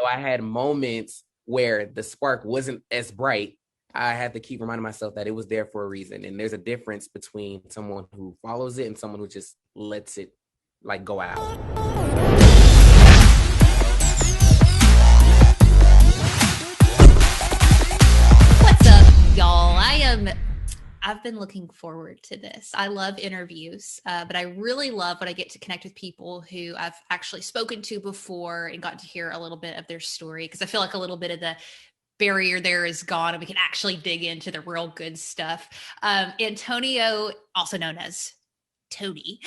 I had moments where the spark wasn't as bright. I had to keep reminding myself that it was there for a reason. And there's a difference between someone who follows it and someone who just lets it like go out. What's up, y'all? I've been looking forward to this. I love interviews, but I really love when I get to connect with people who I've actually spoken to before and got to hear a little bit of their story, because I feel like a little bit of the barrier there is gone and we can actually dig into the real good stuff. Antonio, also known as Tony,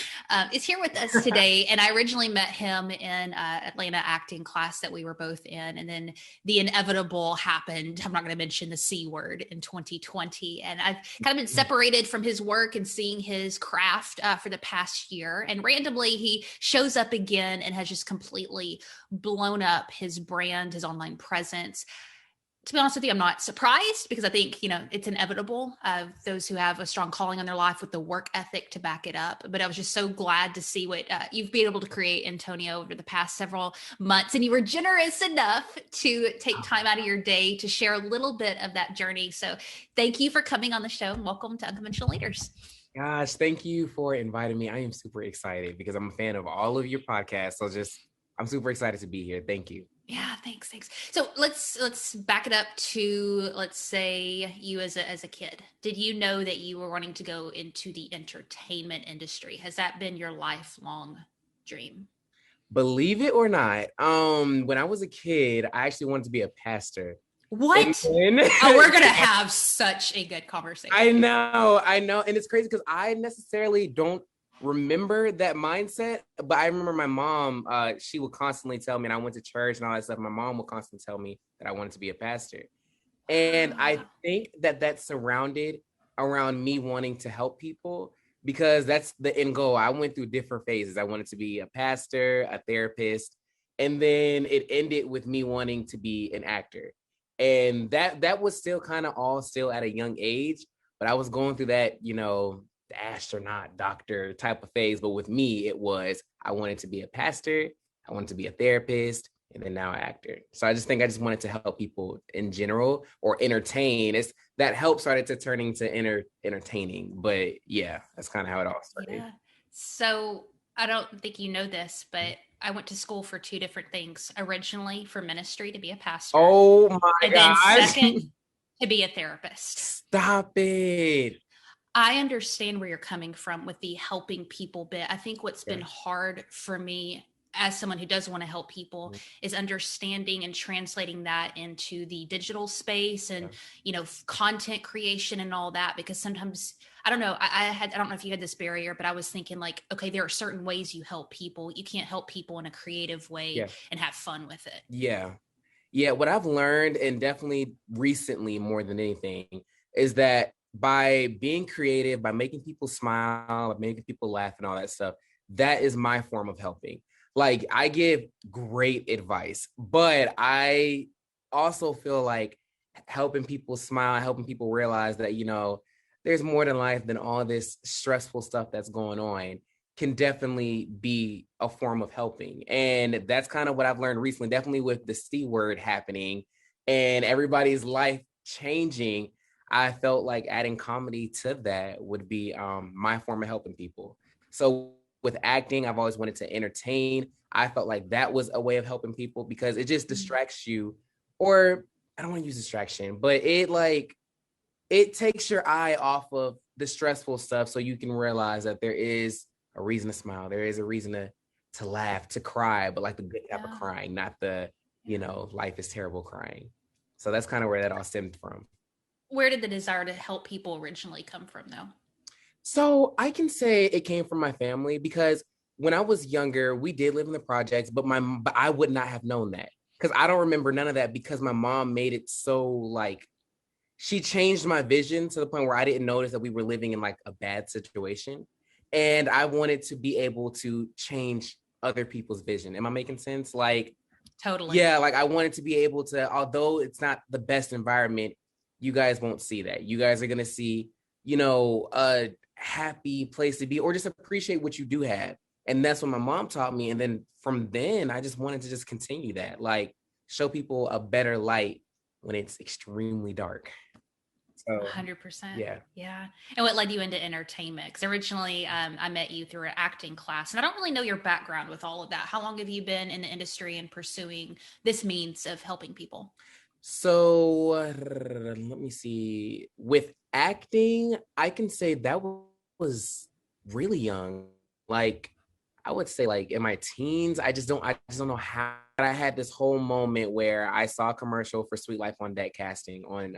is here with us today. And I originally met him in Atlanta acting class that we were both in. And then the inevitable happened. I'm not going to mention the C word in 2020. And I've kind of been separated from his work and seeing his craft for the past year. And randomly, he shows up again and has just completely blown up his brand, his online presence. To be honest with you, I'm not surprised, because I think, it's inevitable of those who have a strong calling on their life with the work ethic to back it up. But I was just so glad to see what you've been able to create, Antonio, over the past several months. And you were generous enough to take time out of your day to share a little bit of that journey. So thank you for coming on the show, and welcome to Unconventional Leaders. Gosh, thank you for inviting me. I am super excited because I'm a fan of all of your podcasts. I'm super excited to be here. Thank you. Yeah, thanks. So let's back it up to, let's say, you as a kid. Did you know that you were wanting to go into the entertainment industry? Has that been your lifelong dream? Believe it or not, when I was a kid, I actually wanted to be a pastor. What? Oh, we're gonna have such a good conversation. I know. And it's crazy because I necessarily don't remember that mindset, but I remember my mom, she would constantly tell me, and I went to church and all that stuff. My mom would constantly tell me that I wanted to be a pastor. And I think that surrounded around me wanting to help people, because that's the end goal. I went through different phases. I wanted to be a pastor, a therapist, and then it ended with me wanting to be an actor. And that was still kind of all still at a young age, but I was going through that, the astronaut, doctor type of phase. But with me, it was, I wanted to be a pastor, I wanted to be a therapist, and then now an actor. So I just wanted to help people in general, or entertain. It's that help started to turn into entertaining. But yeah, that's kind of how it all started. Yeah. So I don't think you know this, but I went to school for two different things. Originally for ministry, to be a pastor. Oh my and then gosh. second, to be a therapist. Stop it. I understand where you're coming from with the helping people bit. I think what's been hard for me as someone who does want to help people is understanding and translating that into the digital space and, content creation and all that, because sometimes, I don't know, I don't know if you had this barrier, but I was thinking like, okay, there are certain ways you help people. You can't help people in a creative way and have fun with it. Yeah. Yeah. What I've learned, and definitely recently more than anything, is that by being creative, by making people smile, by making people laugh and all that stuff, that is my form of helping. Like, I give great advice, but I also feel like helping people smile, helping people realize that, there's more to life than all this stressful stuff that's going on, can definitely be a form of helping. And that's kind of what I've learned recently, definitely with the C word happening and everybody's life changing. I felt like adding comedy to that would be my form of helping people. So with acting, I've always wanted to entertain. I felt like that was a way of helping people, because it just distracts you, or I don't want to use distraction, but it takes your eye off of the stressful stuff, so you can realize that there is a reason to smile. There is a reason to laugh, to cry, but like the good type of crying, not the, life is terrible crying. So that's kind of where that all stemmed from. Where did the desire to help people originally come from, though? So I can say it came from my family, because when I was younger, we did live in the projects, but I would not have known that, because I don't remember none of that, because my mom made it so like, she changed my vision to the point where I didn't notice that we were living in like a bad situation. And I wanted to be able to change other people's vision. Am I making sense? Like, totally. Yeah, like I wanted to be able to, although it's not the best environment, you guys won't see that. You guys are going to see, a happy place to be, or just appreciate what you do have. And that's what my mom taught me. And then from then, I just wanted to just continue that. Like, show people a better light when it's extremely dark. So 100%. yeah. Yeah. And what led you into entertainment? Because originally I met you through an acting class, and I don't really know your background with all of that. How long have you been in the industry and pursuing this means of helping people? So let me see. With acting, I can say that was really young. Like I would say like in my teens. I just don't know how. I had this whole moment where I saw a commercial for Sweet Life on Deck casting on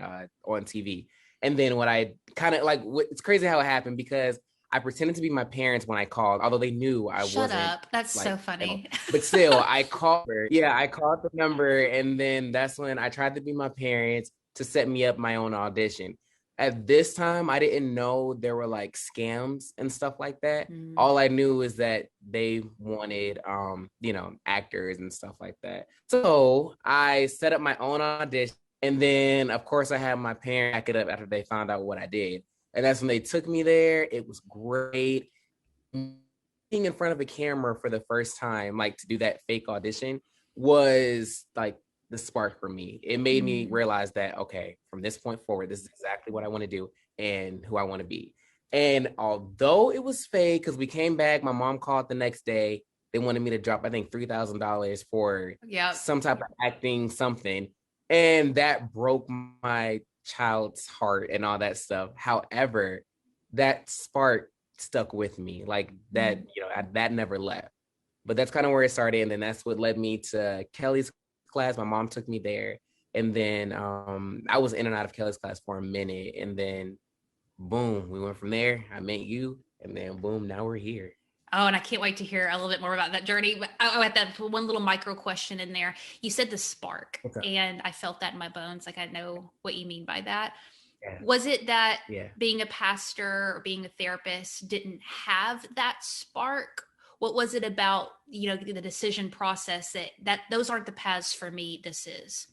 TV. And then what I kind of like it's crazy how it happened because I pretended to be my parents when I called, although they knew I Shut wasn't up. That's like, so funny. but still, I called her. Yeah, I called the number, and then that's when I tried to be my parents to set me up my own audition. At this time, I didn't know there were like scams and stuff like that. Mm. All I knew is that they wanted, actors and stuff like that. So I set up my own audition, and then of course I had my parents back it up after they found out what I did, and that's when they took me there. It was great being in front of a camera for the first time, like to do that fake audition, was like the spark for me. It made me realize that, okay, from this point forward, this is exactly what I want to do and who I want to be. And although it was fake, because we came back, my mom called the next day. They wanted me to drop, I think, $3,000 for some type of acting, something. And that broke my child's heart and all that stuff. However, that spark stuck with me like that. That never left. But that's kind of where it started, and then that's what led me to Kelly's class. My mom took me there, and then I was in and out of Kelly's class for a minute, and then boom, we went from there. I met you, and then boom, now we're here. Oh, and I can't wait to hear a little bit more about that journey. But I had that one little micro question in there. You said the spark, Okay. and I felt that in my bones. Like I know what you mean by that. Yeah. Was it that Yeah. being a pastor or being a therapist didn't have that spark? What was it about, the decision process that those aren't the paths for me, this is?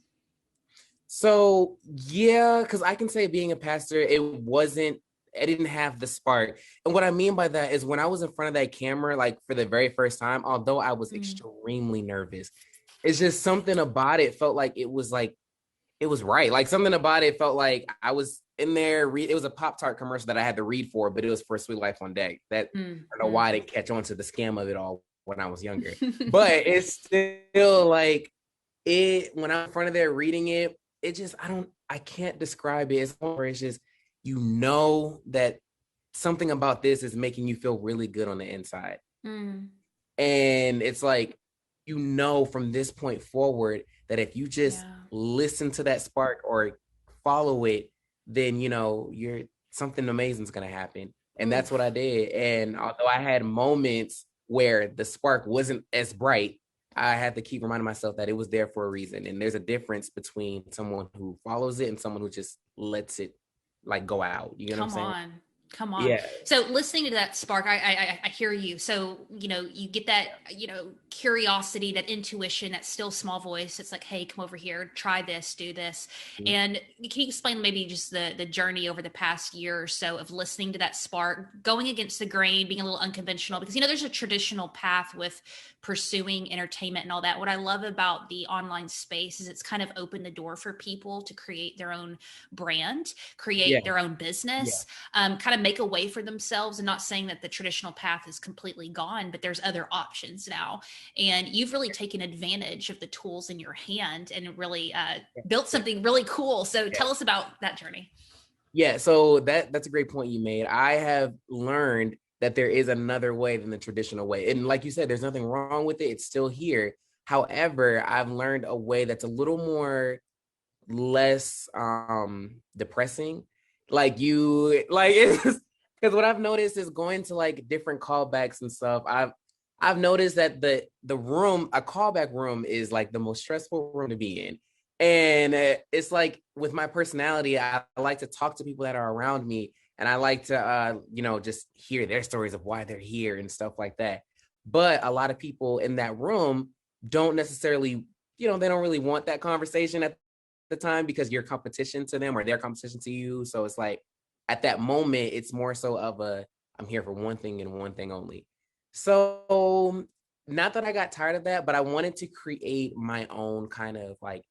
So yeah, because I can say being a pastor, I didn't have the spark. And what I mean by that is when I was in front of that camera, like for the very first time, although I was extremely nervous, it's just something about it felt like it was right. Like something about it felt like I was in there. It was a Pop-Tart commercial that I had to read for, but it was for Sweet Life on Deck. That I don't know why I didn't catch on to the scam of it all when I was younger. But it's still like it when I'm in front of there reading it, it just I can't describe it. It's just that something about this is making you feel really good on the inside. And it's like, from this point forward that if you just listen to that spark or follow it, then you're something amazing is going to happen. And that's what I did. And although I had moments where the spark wasn't as bright, I had to keep reminding myself that it was there for a reason. And there's a difference between someone who follows it and someone who just lets it like go out. You know what I'm saying? Come on. Yeah. So listening to that spark, I hear you. So, you get that, curiosity, that intuition, that still small voice. It's like, hey, come over here, try this, do this. And can you explain maybe just the journey over the past year or so of listening to that spark, going against the grain, being a little unconventional? Because, there's a traditional path with pursuing entertainment and all that. What I love about the online space is it's kind of opened the door for people to create their own brand, create their own business, kind of make a way for themselves. And not saying that the traditional path is completely gone, but there's other options now. And you've really taken advantage of the tools in your hand and really built something really cool. So tell us about that journey. Yeah, so that's a great point you made. I have learned that there is another way than the traditional way. And like you said, there's nothing wrong with it. It's still here. However, I've learned a way that's a little more less depressing. It's because what I've noticed is going to like different callbacks and stuff. I've noticed that the room, a callback room, is like the most stressful room to be in. And it's like with my personality, I like to talk to people that are around me, and I like to just hear their stories of why they're here and stuff like that. But a lot of people in that room don't necessarily, they don't really want that conversation at the time because you're competition to them or they're competition to you. So it's like at that moment, it's more so of I'm here for one thing and one thing only. So not that I got tired of that, but I wanted to create my own kind of like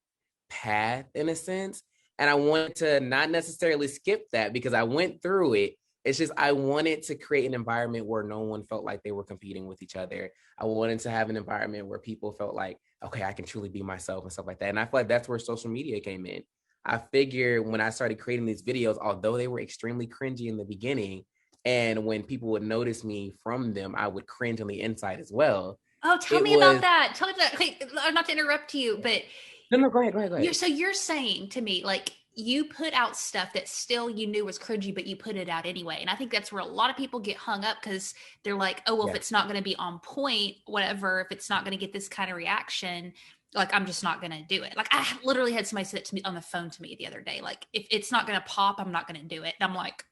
path in a sense. And I wanted to not necessarily skip that because I went through it. It's just I wanted to create an environment where no one felt like they were competing with each other. I wanted to have an environment where people felt like, okay, I can truly be myself and stuff like that. And I feel like that's where social media came in. I figured when I started creating these videos, although they were extremely cringy in the beginning, and when people would notice me from them, I would cringe on the inside as well. Oh, tell It me about was that. Tell me that. Okay, not to interrupt you, but no, go ahead, go you're ahead. so you're saying to me like you put out stuff that still you knew was cringy, but you put it out anyway. And I think that's where a lot of people get hung up because they're like, oh, well, if Yeah. it's not going to be on point, whatever, if it's not going to get this kind of reaction, like I'm just not going to do it. Like I literally had somebody say that to me on the phone to me the other day. Like if it's not going to pop, I'm not going to do it. And I'm like,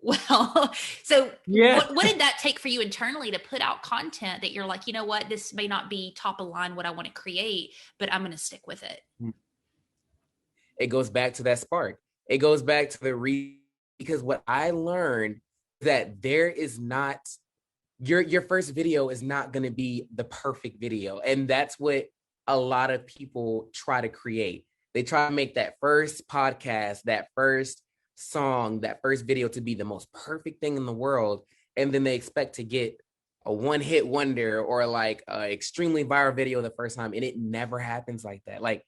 well, so Yeah. what did that take for you internally to put out content that you're like, you know what, this may not be top of line what I want to create, but I'm going to stick with it. It goes back to that spark. It goes back to because what I learned that there is not your first video is not going to be the perfect video, and that's what a lot of people try to create. They try to make that first podcast, that first song, that first video to be the most perfect thing in the world, and then they expect to get a one-hit wonder or like a extremely viral video the first time, and it never happens like that. Like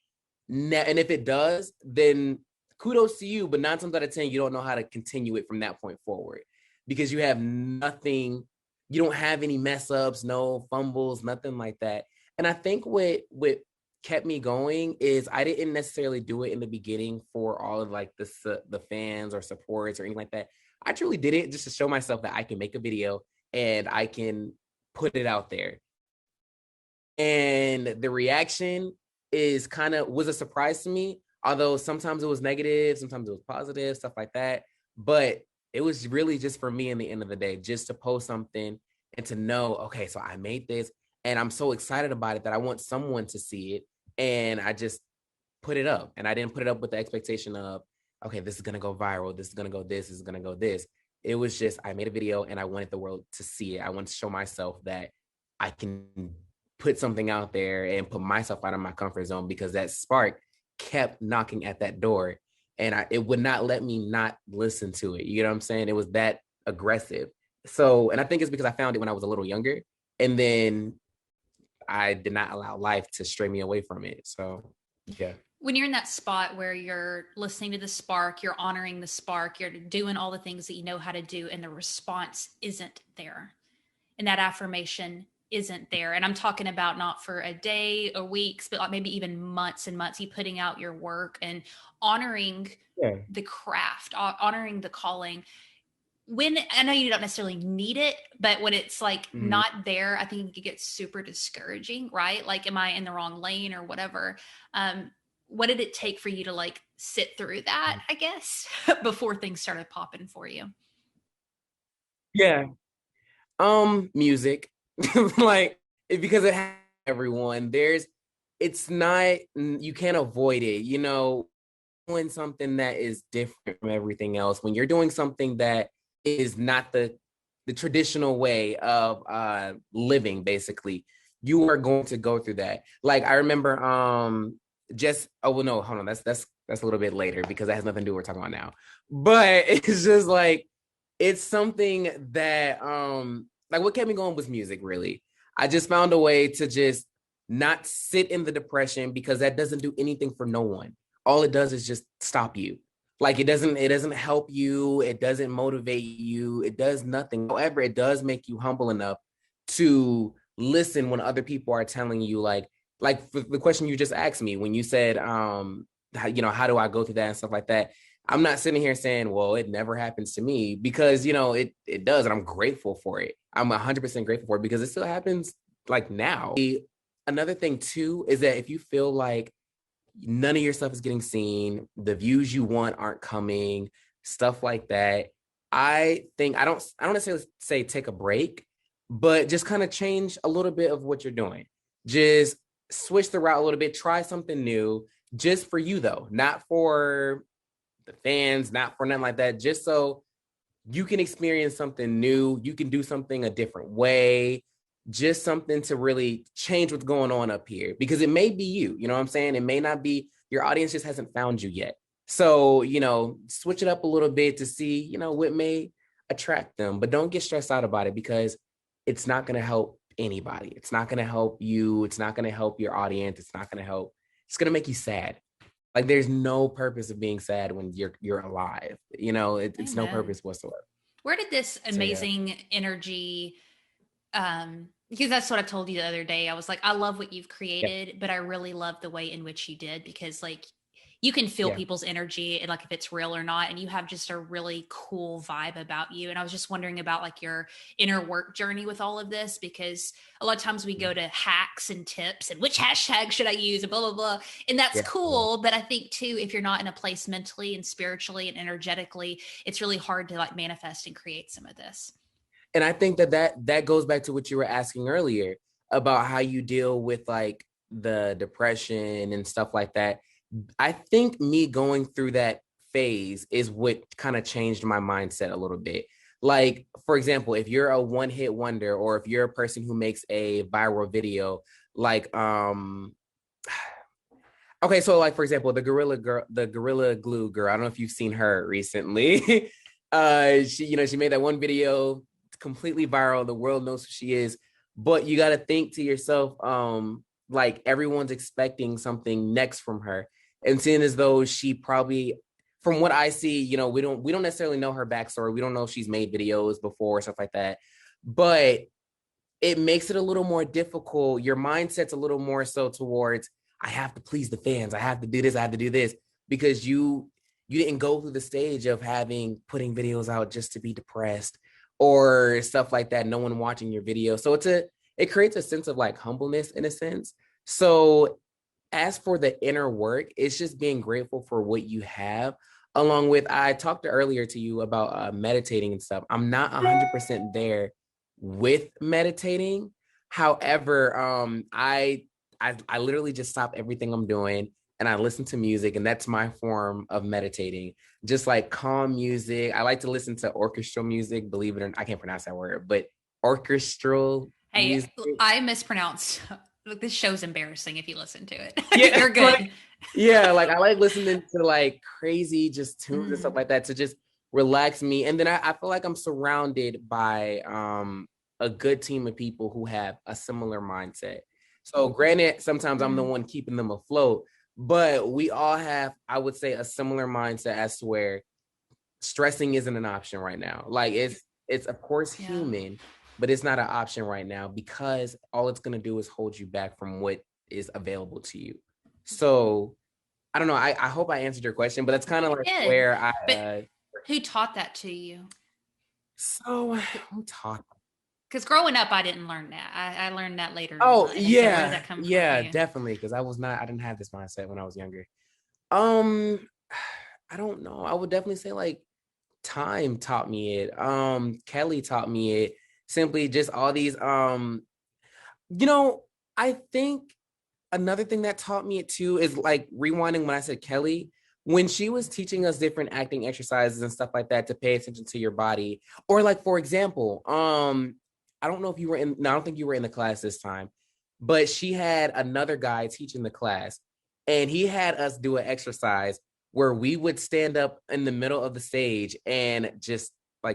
and if it does, then kudos to you. But 9 times out of 10, you don't know how to continue it from that point forward because you have nothing. You don't have any mess ups, no fumbles, nothing like that. And I think what kept me going is I didn't necessarily do it in the beginning for all of like the fans or supports or anything like that. I truly did it just to show myself that I can make a video and I can put it out there. And the reaction is kind of was a surprise to me, although sometimes it was negative, sometimes it was positive, stuff like that. But it was really just for me in the end of the day, just to post something and to know, okay, so I made this and I'm so excited about it that I want someone to see it. And I just put it up, and I didn't put it up with the expectation of, okay, this is going to go viral. This is going to go this is going to go this. It was just, I made a video and I wanted the world to see it. I wanted to show myself that I can put something out there and put myself out of my comfort zone because that spark kept knocking at that door and it would not let me not listen to it. You know what I'm saying? It was that aggressive. So, and I think it's because I found it when I was a little younger, and then I did not allow life to stray me away from it. So, yeah. When you're in that spot where you're listening to the spark, you're honoring the spark, you're doing all the things that you know how to do, and the response isn't there, and that affirmation isn't there. And I'm talking about not for a day or weeks, but like maybe even months and months, you putting out your work and honoring the craft, honoring the calling. When I know you don't necessarily need it, but when it's like not there, I think it gets super discouraging, right? Like, am I in the wrong lane or whatever? What did it take for you to like sit through that, I guess, before things started popping for you? Yeah. Music. Like, because it has everyone. It's not, you can't avoid it. You know, doing something that is different from everything else, when you're doing something that is not the traditional way of living, basically, you are going to go through that. Like I remember just oh well no, hold on, that's a little bit later because that has nothing to do with what we're talking about now. But it's just like it's something that like what kept me going was music, really. I just found a way to just not sit in the depression because that doesn't do anything for no one. All it does is just stop you. Like it doesn't help you, it doesn't motivate you, it does nothing. However, it does make you humble enough to listen when other people are telling you like the question you just asked me when you said how do I go through that and stuff like that. I'm not sitting here saying, well, it never happens to me, because it does, and I'm grateful for it. I'm 100% grateful for it because it still happens like now. Another thing too is that if you feel like none of your stuff is getting seen, the views you want aren't coming, stuff like that, I think I don't necessarily say take a break, but just kind of change a little bit of what you're doing. Just switch the route a little bit, try something new, just for you though, not for the fans, not for nothing like that, just so you can experience something new, you can do something a different way. just something to really change what's going on up here, because it may be you, you know what I'm saying? It may not be, your audience just hasn't found you yet. So, switch it up a little bit to see, what may attract them, but don't get stressed out about it, because it's not going to help anybody. It's not going to help you. It's not going to help your audience. It's not going to help. It's going to make you sad. Like, there's no purpose of being sad when you're alive. It's no purpose whatsoever. Where did this amazing energy, because that's what I told you the other day. I was like, I love what you've created, but I really love the way in which you did, because like you can feel people's energy and like if it's real or not, and you have just a really cool vibe about you. And I was just wondering about like your inner work journey with all of this, because a lot of times we go to hacks and tips and which hashtag should I use and blah blah blah, and that's cool. But I think too, if you're not in a place mentally and spiritually and energetically, it's really hard to like manifest and create some of this. And I think that goes back to what you were asking earlier about how you deal with like the depression and stuff like that. I think me going through that phase is what kind of changed my mindset a little bit. Like, for example, if you're a one-hit wonder, or if you're a person who makes a viral video, like, okay, so like, for example, the Gorilla Glue girl, I don't know if you've seen her recently. She made that one video, completely viral. The world knows who she is, but you got to think to yourself, like, everyone's expecting something next from her. And seeing as though she probably, from what I see, we don't necessarily know her backstory. We don't know if she's made videos before, stuff like that. But it makes it a little more difficult. Your mindset's a little more so towards, I have to please the fans. I have to do this. I have to do this, because you didn't go through the stage of putting videos out just to be depressed or stuff like that. No one watching your video. So it creates a sense of like humbleness in a sense. So as for the inner work, it's just being grateful for what you have, along with, I talked earlier to you about meditating and stuff. I'm not 100% there with meditating. However, I literally just stop everything I'm doing and I listen to music, and that's my form of meditating. Just like calm music. I like to listen to orchestral music, believe it or not. I can't pronounce that word, but orchestral music. I mispronounced. Look, this show's embarrassing if you listen to it. You're good. Like I like listening to like crazy just tunes and stuff like that to just relax me. And then I feel like I'm surrounded by a good team of people who have a similar mindset. So granted, sometimes I'm the one keeping them afloat, but we all have, I would say, a similar mindset as to where stressing isn't an option right now. Like it's of course human, but it's not an option right now, because all it's going to do is hold you back from what is available to you. So I don't know. I hope I answered your question, but that's kind of like where I... who taught that to you? So who taught? Because growing up, I didn't learn that. I learned that later. Oh, yeah. So where did that come from? Definitely. Because I didn't have this mindset when I was younger. I don't know. I would definitely say like time taught me it. Kelly taught me it. Simply just all these, I think another thing that taught me it too is like rewinding when I said Kelly, when she was teaching us different acting exercises and stuff like that to pay attention to your body. Or like, for example, I don't know if you were I don't think you were in the class this time, but she had another guy teaching the class, and he had us do an exercise where we would stand up in the middle of the stage and just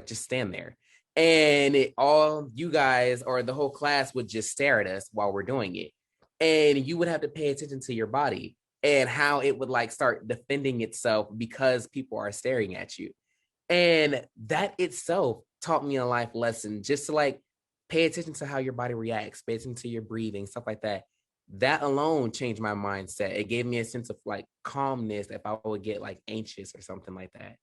stand there. And all you guys or the whole class would just stare at us while we're doing it. And you would have to pay attention to your body and how it would like start defending itself because people are staring at you. And that itself taught me a life lesson, just to like pay attention to how your body reacts, pay attention to your breathing, stuff like that. That alone changed my mindset. It gave me a sense of like calmness if I would get like anxious or something like that.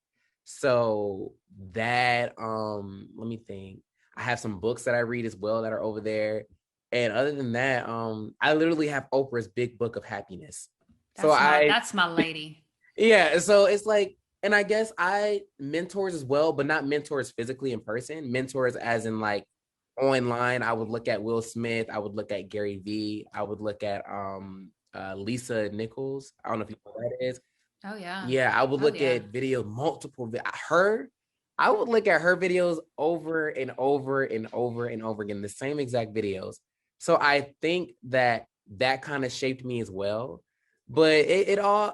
So that, let me think. I have some books that I read as well that are over there. And other than that, I literally have Oprah's Big Book of Happiness. That's my lady. Yeah. So it's like, and I guess I mentors as well, but not mentors physically in person, mentors as in like online. I would look at Will Smith. I would look at Gary Vee. I would look at Lisa Nichols. I don't know if you know who that is. Oh yeah. Yeah, I would look at video multiple. I would look at her videos over and over and over and over again, the same exact videos. So I think that kind of shaped me as well. But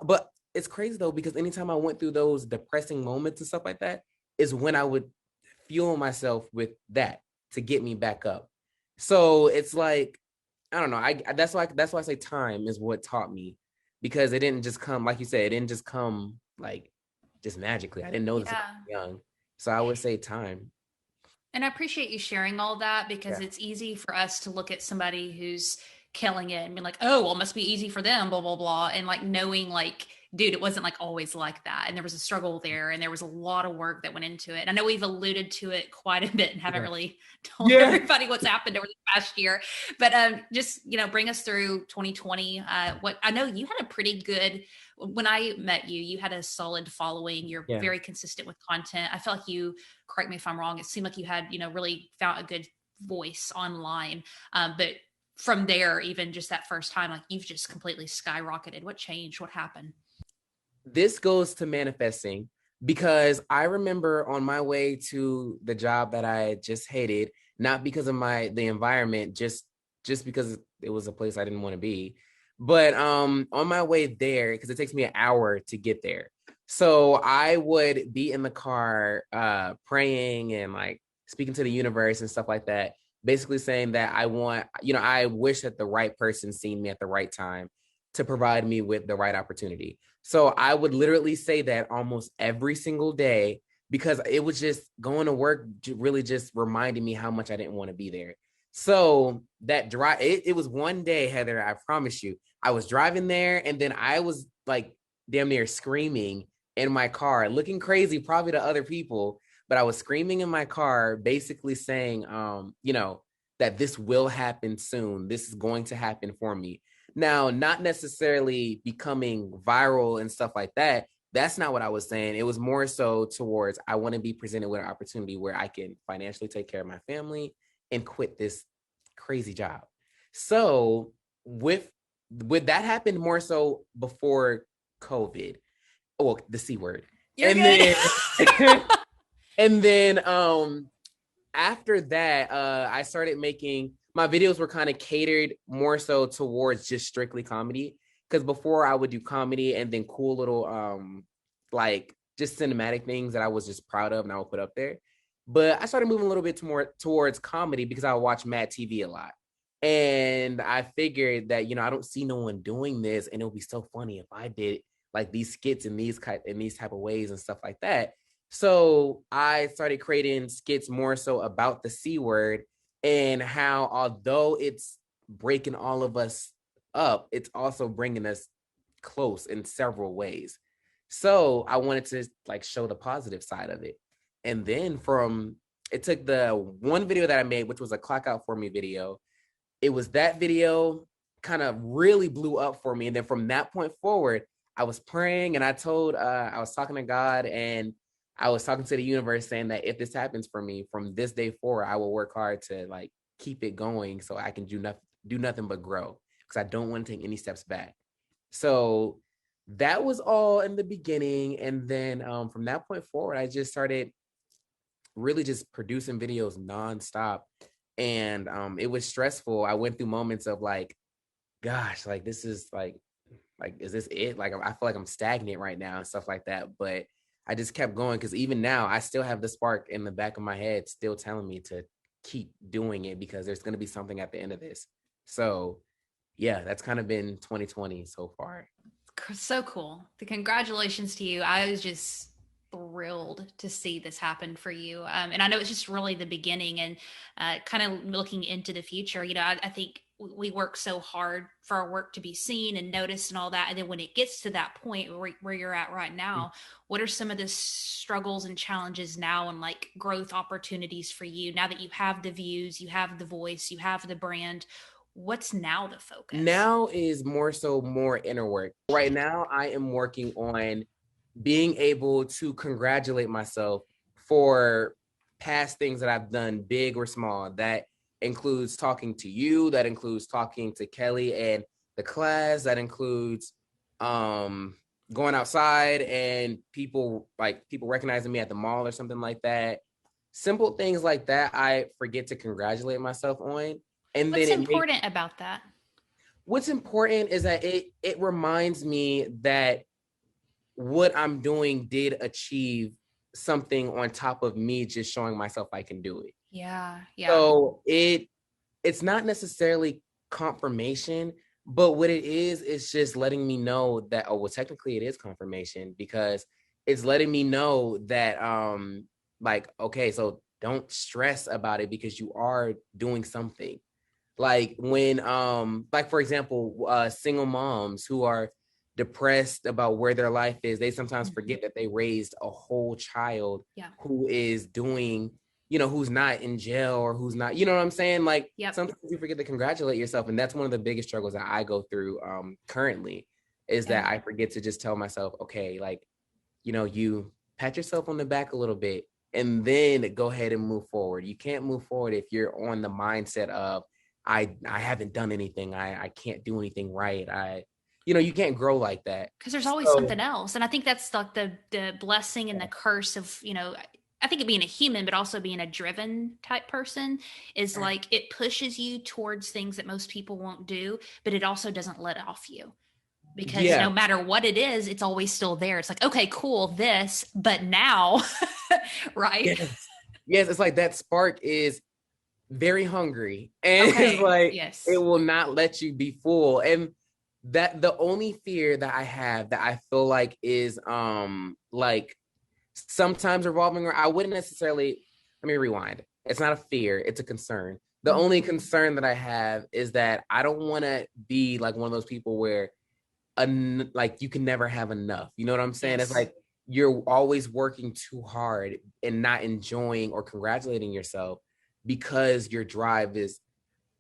but it's crazy though, because anytime I went through those depressing moments and stuff like that, is when I would fuel myself with that to get me back up. So it's like, I don't know. That's why I say time is what taught me, because it didn't just come, like you said, it didn't just come like just magically. I didn't know this when I Yeah. was young. So I would say time. And I appreciate you sharing all that Yeah. because it's easy for us to look at somebody who's killing it and be like, oh, well, it must be easy for them, blah, blah, blah. And like knowing, like, dude, it wasn't like always like that. And there was a struggle there and there was a lot of work that went into it. And I know we've alluded to it quite a bit and haven't Yeah. really told Yeah. everybody what's happened over the past year. But just, bring us through 2020. What I know you had a pretty good, when I met you, you had a solid following. You're Yeah. very consistent with content. I feel like you, correct me if I'm wrong, it seemed like you had, really found a good voice online. But from there, even just that first time, like you've just completely skyrocketed. What changed? What happened? This goes to manifesting, because I remember on my way to the job that I just hated, not because of the environment, just because it was a place I didn't want to be. But on my way there, because it takes me an hour to get there. So I would be in the car praying and like speaking to the universe and stuff like that, basically saying that I wish that the right person seen me at the right time to provide me with the right opportunity. So I would literally say that almost every single day, because it was just going to work really just reminding me how much I didn't want to be there. So that drive, it was one day, Heather, I promise you, I was driving there and then I was like damn near screaming in my car, looking crazy probably to other people, but I was screaming in my car, basically saying, that this will happen soon. This is going to happen for me. Now, not necessarily becoming viral and stuff like that. That's not what I was saying. It was more so towards, I want to be presented with an opportunity where I can financially take care of my family and quit this crazy job. So with that happened more so before COVID. Well, the C word. You're And good. then and then after that, I started making my videos were kind of catered more so towards just strictly comedy. Because before I would do comedy and then cool little like just cinematic things that I was just proud of and I would put up there. But I started moving a little bit more towards comedy because I watch Mad TV a lot. And I figured that, I don't see no one doing this, and it would be so funny if I did like these skits in these type of ways and stuff like that. So I started creating skits more so about the C word and how, although it's breaking all of us up, it's also bringing us close in several ways. So I wanted to like show the positive side of it. And then it took the one video that I made, which was a clock out for me video. It was that video kind of really blew up for me. And then from that point forward, I was praying and I was talking to God and I was talking to the universe saying that if this happens for me from this day forward, I will work hard to like keep it going so I can do nothing but grow, because I don't want to take any steps back. So that was all in the beginning. And then from that point forward, I just started really just producing videos nonstop. And it was stressful. I went through moments of like, gosh, like this is like, is this it? Like, I feel like I'm stagnant right now and stuff like that. But I just kept going, because even now I still have the spark in the back of my head still telling me to keep doing it, because there's going to be something at the end of this. So yeah, that's kind of been 2020 so far. So cool. The congratulations to you. I was just thrilled to see this happen for you. And I know it's just really the beginning and kind of looking into the future. I think we work so hard for our work to be seen and noticed and all that. And then when it gets to that point where you're at right now, what are some of the struggles and challenges now and like growth opportunities for you now that you have the views, you have the voice, you have the brand? What's now the focus? Now is more inner work. Right now, I am working on being able to congratulate myself for past things that I've done, big or small. That includes talking to you, that includes talking to Kelly and the class, that includes going outside and people recognizing me at the mall or something like that. Simple things like that, I forget to congratulate myself on. And What's then important about that? what's important is that it reminds me that what I'm doing did achieve something on top of me just showing myself I can do it. Yeah. So it's not necessarily confirmation, but what it is just letting me know that, oh, well, technically it is confirmation, because it's letting me know that like, okay, so don't stress about it because you are doing something. Like when like for example, single moms who are depressed about where their life is, they sometimes forget that they raised a whole child who is doing, who's not in jail or who's not, you know what I'm saying? Like sometimes you forget to congratulate yourself. And that's one of the biggest struggles that I go through currently, is that I forget to just tell myself, okay, like, you pat yourself on the back a little bit and then go ahead and move forward. You can't move forward if you're on the mindset of, I haven't done anything. I can't do anything right. You can't grow like that. Because there's always something else. And I think that's like the blessing and the curse of, I think of being a human, but also being a driven type person is like, it pushes you towards things that most people won't do, but it also doesn't let off you. Because no matter what it is, it's always still there. It's like, okay, cool, this, but now, right? Yes, it's like that spark is very hungry, and it's like, it will not let you be full. And that the only fear that I have, that I feel like is like sometimes revolving around, I wouldn't necessarily, let me rewind. It's not a fear, it's a concern. The only concern that I have is that I don't want to be like one of those people where like you can never have enough. You know what I'm saying? It's like you're always working too hard and not enjoying or congratulating yourself because your drive is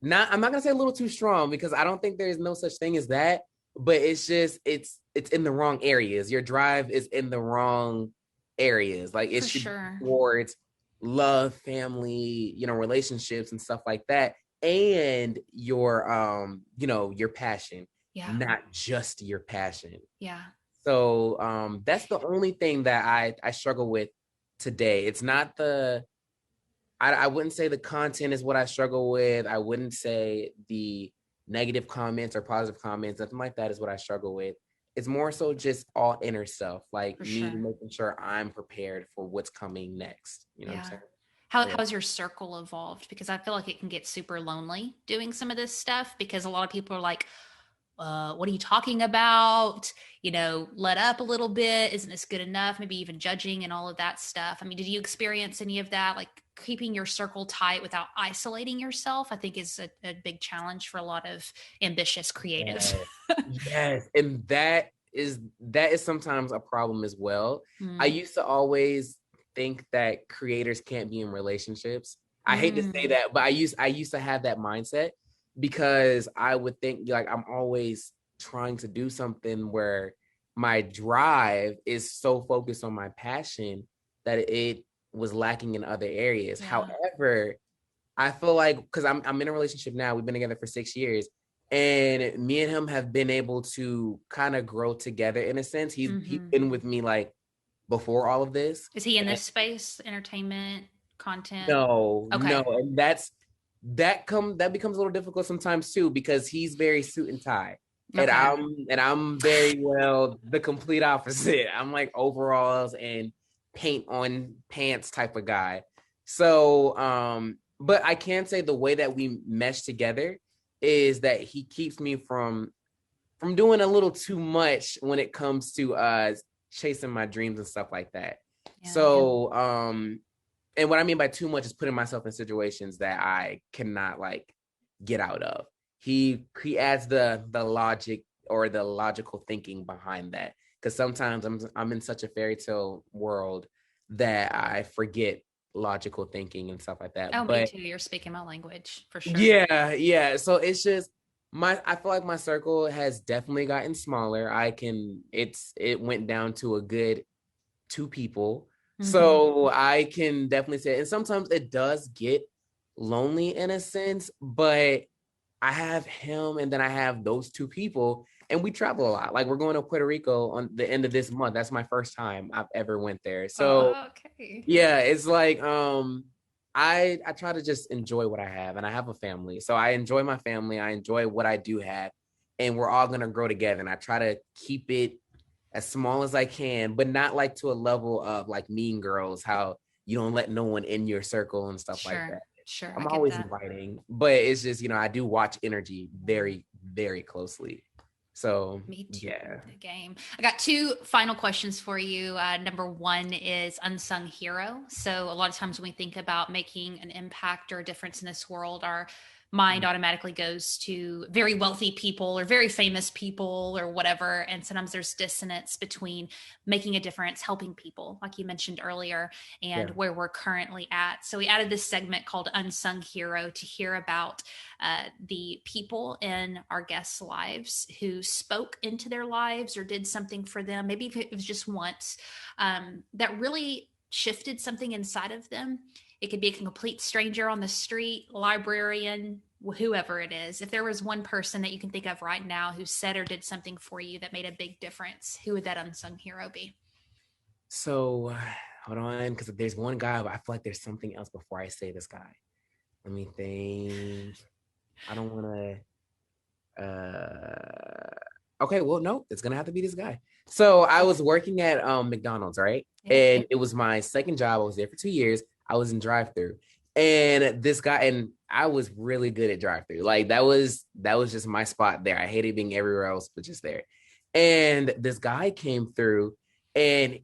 not, I'm not gonna say a little too strong, because I don't think there's no such thing as that, but it's just it's in the wrong areas. Your drive is in the wrong areas. Like it should be towards love, family, relationships and stuff like that, and your your passion. Not just your passion. So that's the only thing that I struggle with today. It's not I wouldn't say the content is what I struggle with. I wouldn't say the negative comments or positive comments, nothing like that is what I struggle with. It's more so just all inner stuff, like me making sure I'm prepared for what's coming next. You know what I'm saying? How's your circle evolved? Because I feel like it can get super lonely doing some of this stuff, because a lot of people are like, what are you talking about? Let up a little bit. Isn't this good enough? Maybe even judging and all of that stuff. I mean, did you experience any of that? Like keeping your circle tight without isolating yourself, I think is a big challenge for a lot of ambitious creatives. Yes. And that is sometimes a problem as well. I used to always think that creators can't be in relationships. I hate to say that, but I used to have that mindset, because I would think like I'm always trying to do something where my drive is so focused on my passion that it was lacking in other areas. However, I feel like, because I'm in a relationship now, we've been together for 6 years, and me and him have been able to kind of grow together in a sense. He's been with me like before all of this. Is he in this space, entertainment, content? No, and that becomes a little difficult sometimes too, because he's very suit and tie, and I'm very well the complete opposite. I'm like overalls and paint on pants type of guy. So but I can say the way that we mesh together is that he keeps me from doing a little too much when it comes to chasing my dreams and stuff like that. And what I mean by too much is putting myself in situations that I cannot like get out of. He adds the logic or the logical thinking behind that, because sometimes I'm in such a fairy tale world that I forget logical thinking and stuff like that. Oh, me too. You're speaking my language for sure. Yeah. So it's just I feel like my circle has definitely gotten smaller. It went down to a good 2 people. So I can definitely say, and sometimes it does get lonely in a sense, but I have him and then I have those 2 people and we travel a lot. Like we're going to Puerto Rico on the end of this month. That's my first time I've ever went there. So Okay. yeah, it's like I try to just enjoy what I have, and I have a family. So I enjoy my family. I enjoy what I do have, and we're all gonna grow together. And I try to keep it as small as I can, but not like to a level of like Mean Girls, how you don't let no one in your circle and stuff like that. Sure. I I'm get always that. inviting, but it's just, I do watch energy very, very closely. So Me too. yeah. The game. I got two final questions for you. Number one is unsung hero. So a lot of times when we think about making an impact or a difference in this world, our mind automatically goes to very wealthy people or very famous people or whatever. And sometimes there's dissonance between making a difference, helping people, like you mentioned earlier, and where we're currently at. So we added this segment called Unsung Hero to hear about the people in our guests' lives who spoke into their lives or did something for them. Maybe if it was just once, that really shifted something inside of them. It could be a complete stranger on the street, librarian, whoever it is. If there was one person that you can think of right now who said or did something for you that made a big difference, who would that unsung hero be? So hold on, because there's one guy, but I feel like there's something else before I say this guy. Let me think. I don't want to. Okay, well, no, it's gonna have to be this guy. So I was working at McDonald's, right? Yeah. And it was my second job. I was there for 2 years. I was in drive-through, and this guy, and I was really good at drive-through. Like that was just my spot there. I hated being everywhere else, but just there. And this guy came through, and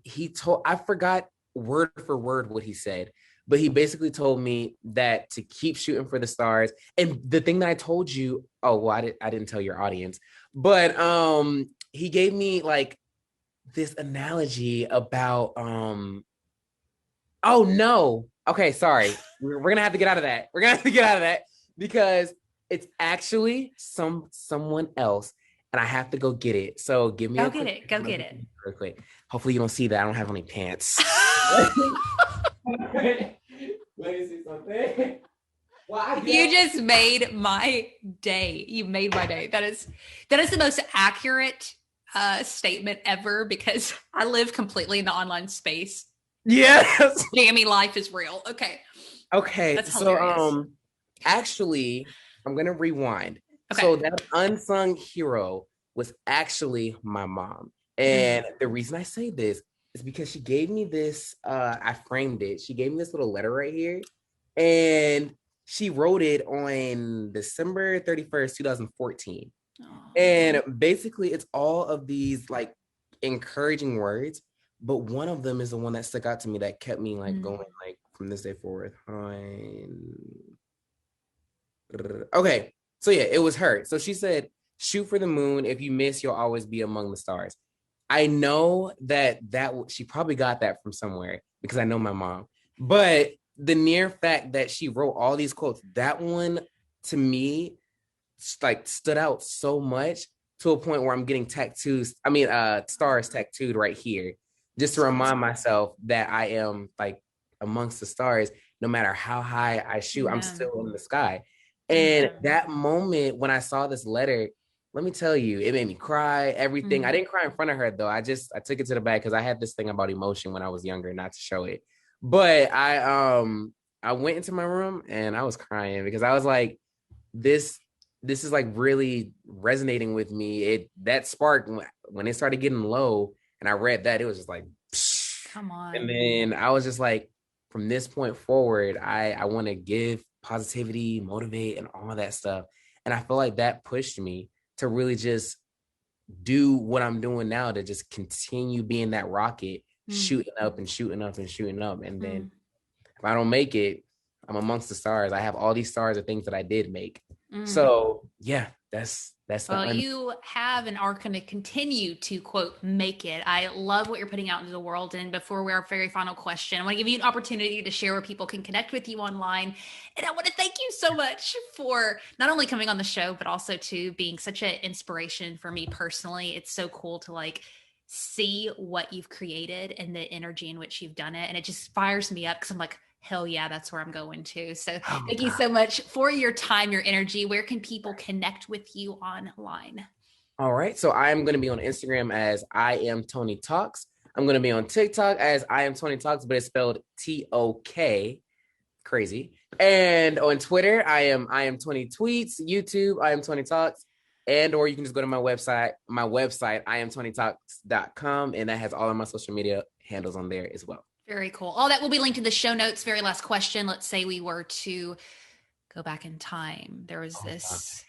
I forgot word for word what he said, but he basically told me that to keep shooting for the stars. And the thing that I told you, oh well, I didn't tell your audience, but he gave me like this analogy about oh no. Okay, sorry. We're gonna have to get out of that. We're gonna have to get out of that because it's actually someone else, and I have to go get it. So give me Go get it. real quick. Hopefully you don't see that. I don't have any pants. Let me see something. Well, you just made my day. You made my day. That is the most accurate statement ever because I live completely in the online space. Yes. Jamie life is real. Okay. That's hilarious. So actually, I'm gonna rewind. Okay. So that unsung hero was actually my mom. And the reason I say this is because she gave me this, I framed it. She gave me this little letter right here. And she wrote it on December 31st, 2014. Oh. And basically it's all of these like encouraging words, but one of them is the one that stuck out to me that kept me like going like from this day forward. Okay, so yeah, it was her. So she said, shoot for the moon. If you miss, you'll always be among the stars. I know that she probably got that from somewhere because I know my mom, but the near fact that she wrote all these quotes, that one to me like stood out so much to a point where I'm getting stars tattooed right here, just to remind myself that I am like amongst the stars. No matter how high I shoot, I'm still in the sky. And that moment when I saw this letter, let me tell you, it made me cry, everything. I didn't cry in front of her though. I took it to the back because I had this thing about emotion when I was younger, not to show it. But I went into my room and I was crying because I was like, this is like really resonating with me. That spark when it started getting low and I read that, it was just like, psh. Come on. And then I was just like, from this point forward, I want to give positivity, motivate, and all of that stuff. And I feel like that pushed me to really just do what I'm doing now, to just continue being that rocket, shooting up and shooting up and shooting up. And then if I don't make it, I'm amongst the stars. I have all these stars of things that I did make. So yeah, that's well, you have and are going to continue to quote make it. I love what you're putting out into the world. And before our very final question, I want to give you an opportunity to share where people can connect with you online. And I want to thank you so much for not only coming on the show, but also to being such an inspiration for me personally. It's so cool to like see what you've created and the energy in which you've done it. And it just fires me up because I'm like, hell yeah, that's where I'm going to. So thank you so much for your time, your energy. Where can people connect with you online? All right. So I'm going to be on Instagram as I am Tony Talks. I'm going to be on TikTok as I am Tony Talks, but it's spelled TOK. Crazy. And on Twitter, I am 20 tweets. YouTube, I am 20 talks. And or you can just go to my website, I am 20talks.com, and that has all of my social media handles on there as well. Very cool. All that will be linked in the show notes. Very last question. Let's say we were to go back in time. There was this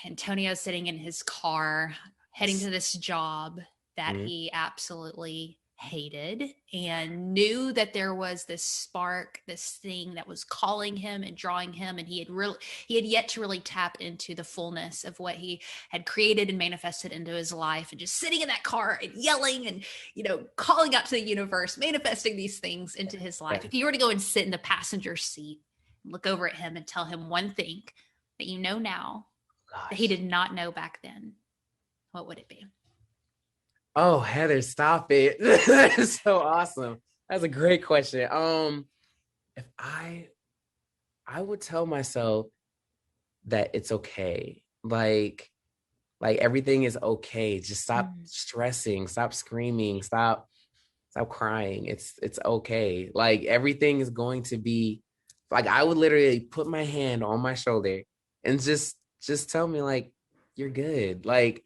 Antonio sitting in his car, heading to this job that he absolutely hated, and knew that there was this spark, this thing that was calling him and drawing him, and he had yet to really tap into the fullness of what he had created and manifested into his life. And just sitting in that car and yelling and, you know, calling out to the universe, manifesting these things into his life. If you were to go and sit in the passenger seat, look over at him and tell him one thing that you know now that he did not know back then, what would it be? Oh, Heather, stop it. That is so awesome. That's a great question. If I would tell myself that it's okay. Like everything is okay. Just stop stressing, stop screaming, stop crying. It's okay. Like everything is going to be like, I would literally put my hand on my shoulder and just tell me like, you're good. Like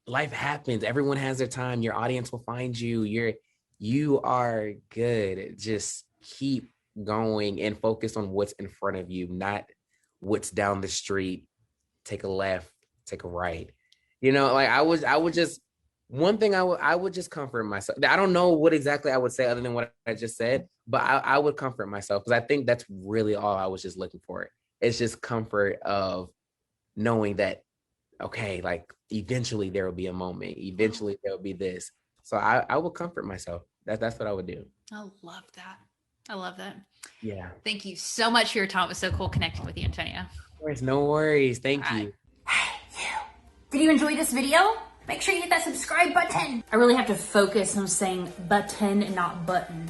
life happens. Everyone has their time. Your audience will find you. You are good. Just keep going and focus on what's in front of you, not what's down the street. Take a left, take a right. You know, like I would just, one thing I would just comfort myself. I don't know what exactly I would say other than what I just said, but I would comfort myself, because I think that's really all I was just looking for. It's just comfort of knowing that, okay, like eventually there will be a moment. Eventually there will be this. So I will comfort myself. That's what I would do. I love that. I love that. Yeah. Thank you so much for your time. It was so cool connecting with you, Antonio. Of course, no worries. Thank you. Hey, you. Did you enjoy this video? Make sure you hit that subscribe button. I really have to focus on saying button and not button.